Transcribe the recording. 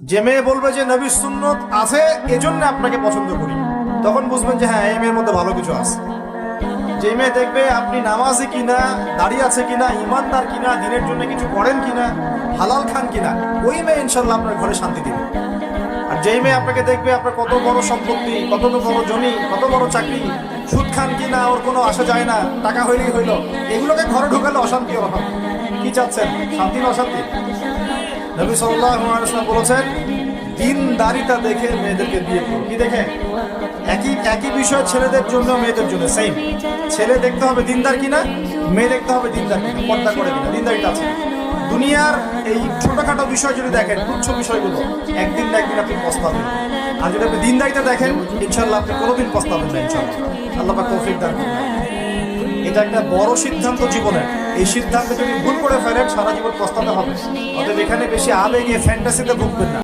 যে মেয়ে বলবে যে নবীর সুন্নত আছে এজন্য আপনাকে পছন্দ করি, তখন বুঝবেন যে হ্যাঁ এই মেয়ের মধ্যে ভালো কিছু আছে। যে মেয়ে দেখবে আপনি নামাজি কিনা, দাঁড়িয়ে আছে কিনা, ইমানদার কিনা, দিনের জন্য কিছু করেন কিনা, হালাল খান কিনা, ওই মেয়ে ইনশাল্লাহ আপনার ঘরে শান্তি দিবে। আর যেই মেয়ে আপনাকে দেখবে আপনার কত বড় সম্পত্তি, কত বড় জমি, কত বড় চাকরি, সুদ খান কিনা ওর কোনো আসা যায় না, টাকা হইলেই হইল, এগুলোকে ঘরে ঢুকালে অশান্তি হবে। কি চাচ্ছেন, শান্তি না অশান্তি? নবী সাল্লাল্লাহু আলাইহি ওয়াসাল্লাম বলেছেন দিনদারিতা দেখে মেয়েদেরকে বিয়ে করুন। কি দেখে? একই বিষয় ছেলেদের জন্য মেয়েদের জন্য সেম। ছেলে দেখতে হবে দিনদার কিনা, মেয়ে দেখতে হবে দিনদার কিনা, পর্দা করে কিনা, দিনদারিতা আছে। দুনিয়ার এই ছোটখাটো বিষয় যদি দেখেন, তুচ্ছ বিষয়গুলো, একদিন না একদিন আপনি পস্তাবেন। আর যদি আপনি দিনদারিতা দেখেন, ইনশাআল্লাহ আপনি কোনোদিন পস্তাবেন না ইনশাআল্লাহ। আল্লাহ পাক তৌফিক দান করুন। এটা একটা বড় সিদ্ধান্ত জীবনের। এই সিদ্ধান্ত যদি ভুল করে ফেলেন সারা জীবন পস্তাতে হবে। অতএব এখানে বেশি আবেগে ফ্যান্টাসিতে ভুগবেন না।